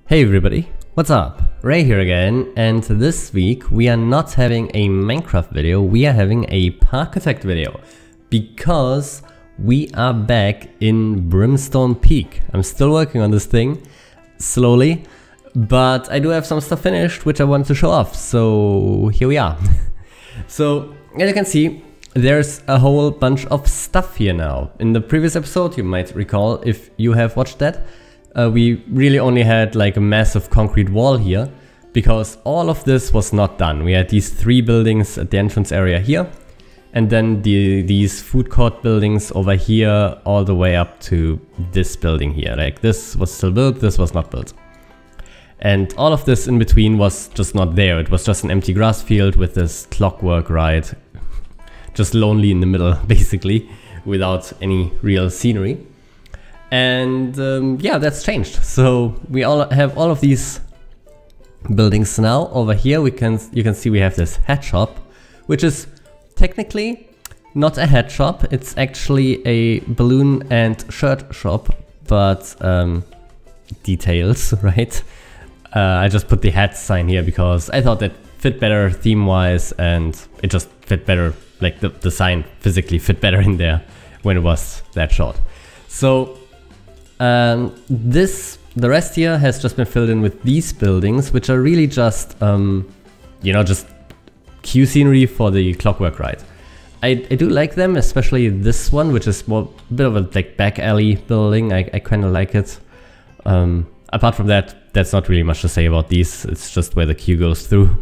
Hey everybody, what's up? Ray here again, and this week we are not having a Minecraft video, we are having a Parkitect video. Because we are back in Brimstone Peak. I'm still working on this thing, slowly, but I do have some stuff finished which I wanted to show off, so here we are. So, as you can see, there's a whole bunch of stuff here now. In the previous episode, you might recall, if you have watched that, we really only had like a massive concrete wall here, because all of this was not done. We had these 3 buildings at the entrance area here, and then these food court buildings over here, all the way up to this building here. Like, this was still built, this was not built. And all of this in between was just not there. It was just an empty grass field with this clockwork ride, just lonely in the middle, basically, without any real scenery. And yeah, that's changed. So we all have all of these buildings now. Over here you can see we have this hat shop, which is technically not a hat shop. It's actually a balloon and shirt shop, but details, right? I just put the hat sign here because I thought that fit better theme-wise, and it just fit better, like the sign physically fit better in there when it was that short. So the rest here has just been filled in with these buildings, which are really just, you know, just queue scenery for the Clockwork ride. I do like them, especially this one, which is more a bit of a like back alley building. I kind of like it. Apart from that, that's not really much to say about these. It's just where the queue goes through.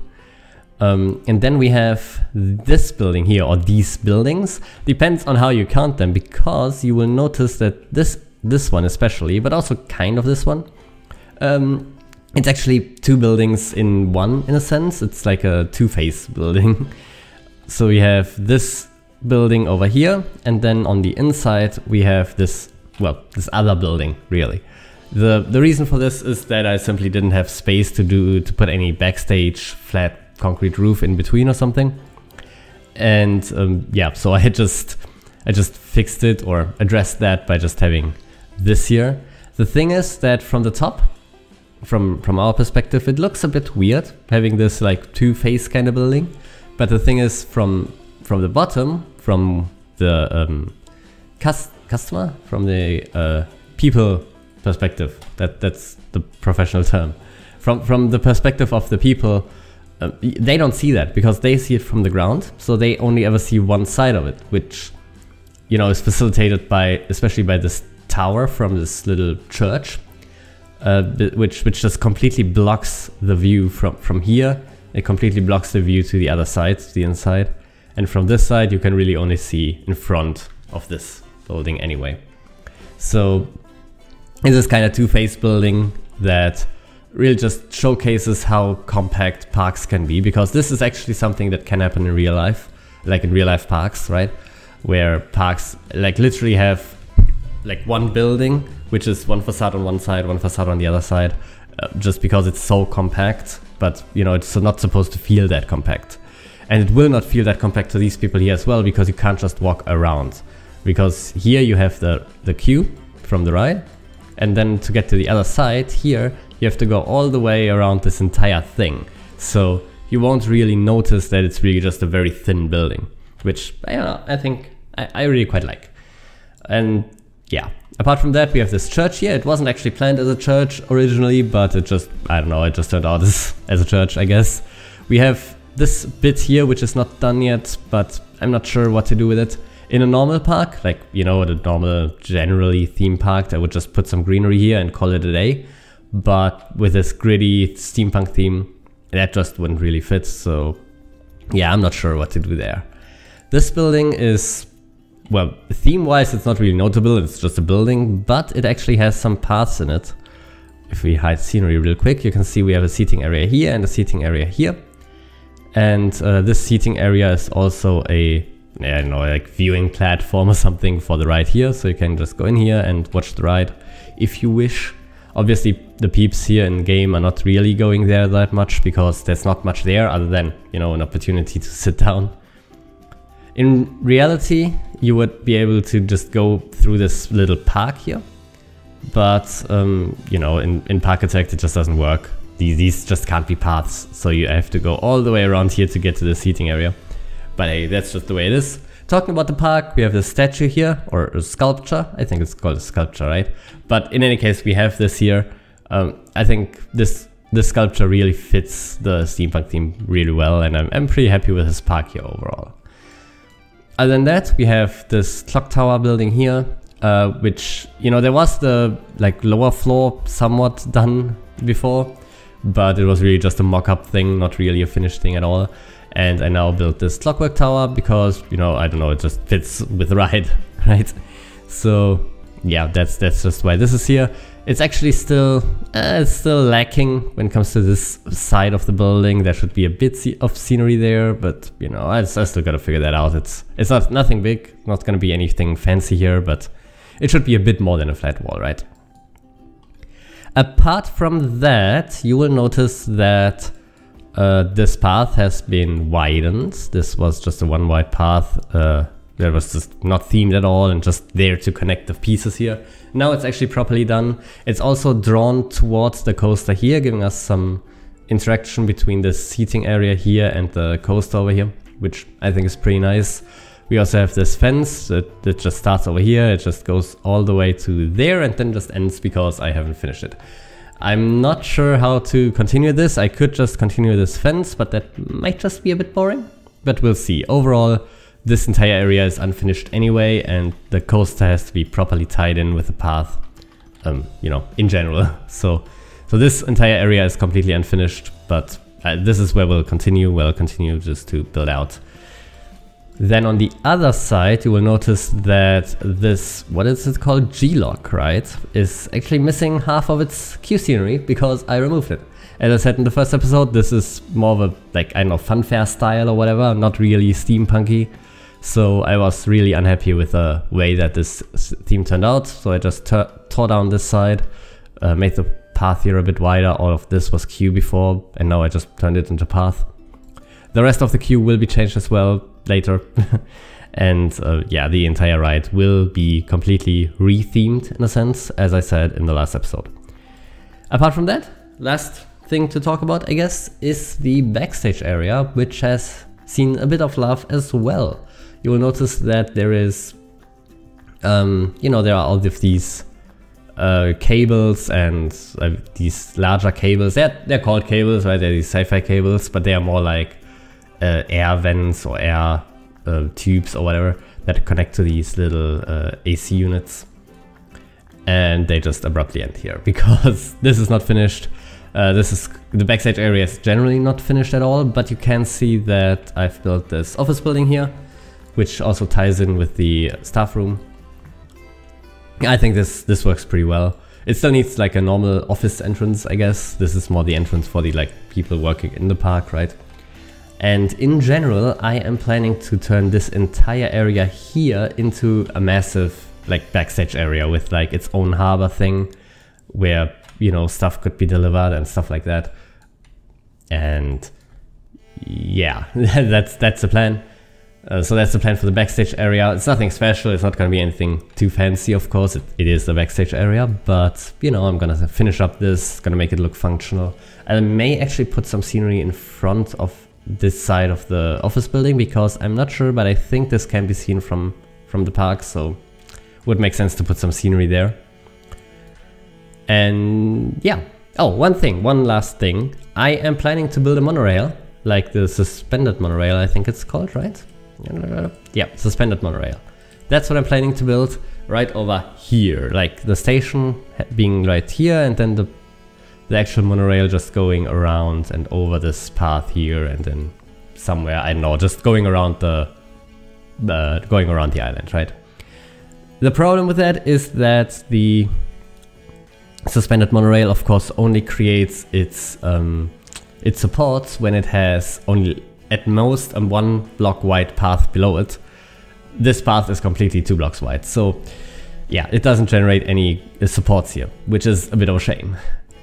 And then we have this building here, or these buildings. Depends on how you count them, because you will notice that this one especially, but also kind of this one, it's actually 2 buildings in one, in a sense. It's like a two-phase building. So we have this building over here, and then on the inside we have this, well, this other building, really. The reason for this is that I simply didn't have space to put any backstage flat concrete roof in between or something. And yeah, so I just fixed it, or addressed that, by just having this here. The thing is that from the top, from our perspective, it looks a bit weird having this like two-phase kind of building. But the thing is, from the bottom, from the customer, from the people perspective, that's the professional term. From the perspective of the people, they don't see that, because they see it from the ground, so they only ever see one side of it, which, you know, is facilitated by, especially by this tower from this little church, which just completely blocks the view from here. It completely blocks the view to the other side, the inside, and from this side you can really only see in front of this building anyway. So it's this kind of two-phase building that really just showcases how compact parks can be, because this is actually something that can happen in real life, like in real life parks, right? Where parks like literally have like one building, which is one facade on one side, one facade on the other side, just because it's so compact. But you know, it's not supposed to feel that compact, and it will not feel that compact to these people here as well, because you can't just walk around. Because here you have the queue from the ride, and then to get to the other side here, you have to go all the way around this entire thing. So you won't really notice that it's really just a very thin building, which I think I really quite like. And yeah, apart from that, we have this church here. It wasn't actually planned as a church originally, but it just, I don't know, it just turned out as a church, I guess. We have this bit here, which is not done yet, but I'm not sure what to do with it. In a normal park, like, you know, the normal, generally theme park, I would just put some greenery here and call it a day. But with this gritty steampunk theme, that just wouldn't really fit, so yeah, I'm not sure what to do there. This building is, well, theme-wise it's not really notable, it's just a building, but it actually has some paths in it. If we hide scenery real quick, you can see we have a seating area here and a seating area here. And this seating area is also a, I don't know, like viewing platform or something for the ride here, so you can just go in here and watch the ride if you wish. Obviously the peeps here in game are not really going there that much, because there's not much there other than, you know, an opportunity to sit down. In reality, you would be able to just go through this little park here, but you know, in Parkitect it just doesn't work. These just can't be paths, so you have to go all the way around here to get to the seating area. But hey, that's just the way it is. Talking about the park, we have this statue here, or a sculpture. I think it's called a sculpture, right? But in any case, we have this here. I think this sculpture really fits the steampunk theme really well, and I'm pretty happy with this park here overall. Other than that, we have this clock tower building here, which, you know, there was the like lower floor somewhat done before, but it was really just a mock-up thing, not really a finished thing at all. And I now built this Clockwork Tower because, you know, I don't know, it just fits with the ride, right? So yeah, that's just why this is here. It's actually still lacking when it comes to this side of the building. There should be a bit of scenery there, but you know, I still gotta figure that out. It's nothing big, not gonna be anything fancy here, but it should be a bit more than a flat wall, right? Apart from that, you will notice that this path has been widened. This was just a one wide path that was just not themed at all and just there to connect the pieces here. Now it's actually properly done. It's also drawn towards the coaster here, giving us some interaction between the seating area here and the coaster over here, which I think is pretty nice. We also have this fence that just starts over here. It just goes all the way to there and then just ends because I haven't finished it. I'm not sure how to continue this. I could just continue this fence, but that might just be a bit boring. But we'll see. Overall, this entire area is unfinished anyway, and the coaster has to be properly tied in with the path, you know, in general. So this entire area is completely unfinished, but this is where we'll continue. We'll continue just to build out. Then on the other side, you will notice that this, what is it called? G-Lock, right? Is actually missing half of its queue scenery because I removed it. As I said in the first episode, this is more of a, like, I don't know, funfair style or whatever, not really steampunky. So I was really unhappy with the way that this theme turned out. So I just tore down this side, made the path here a bit wider. All of this was queue before, and now I just turned it into path. The rest of the queue will be changed as well later. And yeah, the entire ride will be completely re-themed in a sense, as I said in the last episode. Apart from that, last thing to talk about, I guess, is the backstage area, which has seen a bit of love as well. You will notice that there is, you know, there are all of these cables and these larger cables. They're called cables, right? They're these sci-fi cables, but they are more like air vents or air tubes or whatever that connect to these little AC units. And they just abruptly end here because this is not finished. The backstage area is generally not finished at all, but you can see that I've built this office building here, which also ties in with the staff room. I think this works pretty well. It still needs like a normal office entrance, I guess. This is more the entrance for the like people working in the park, right? And in general, I am planning to turn this entire area here into a massive like backstage area with like its own harbor thing where, you know, stuff could be delivered and stuff like that. And yeah, that's the plan. So that's the plan for the backstage area. It's nothing special, it's not gonna be anything too fancy, of course. It is the backstage area, but you know, I'm gonna finish up this, gonna make it look functional. I may actually put some scenery in front of this side of the office building because I'm not sure, but I think this can be seen from the park, so would make sense to put some scenery there. And yeah. Oh, one last thing. I am planning to build a monorail, like the suspended monorail, I think it's called, right? Yeah, suspended monorail. That's what I'm planning to build right over here, like the station being right here, and then the actual monorail just going around and over this path here, and then somewhere, I don't know, just going around the island, right? The problem with that is that the suspended monorail, of course, only creates its supports when it has only at most a 1 block wide path below it. This path is completely 2 blocks wide, so yeah, it doesn't generate any supports here, which is a bit of a shame.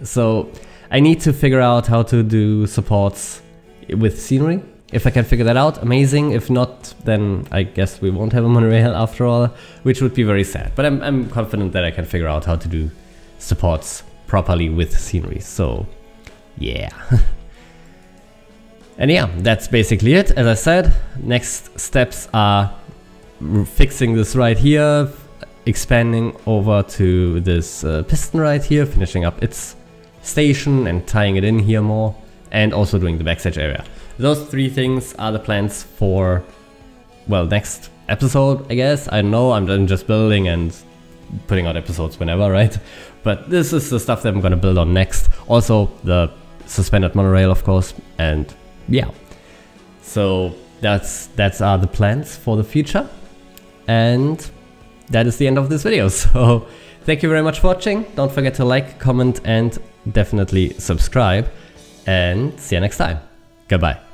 So I need to figure out how to do supports with scenery. If I can figure that out, amazing. If not, then I guess we won't have a monorail after all, which would be very sad. But I'm confident that I can figure out how to do supports properly with scenery. So yeah. And yeah, that's basically it. As I said, next steps are fixing this right here, expanding over to this piston right here, finishing up its station and tying it in here more, and also doing the backstage area. Those 3 things are the plans for, well, next episode, I guess. I don't know, I'm just building and putting out episodes whenever, right? But this is the stuff that I'm gonna build on next. Also the suspended monorail, of course, and yeah. So that's are the plans for the future, and that is the end of this video. So thank you very much for watching. Don't forget to like, comment, and definitely subscribe, and see you next time. Goodbye.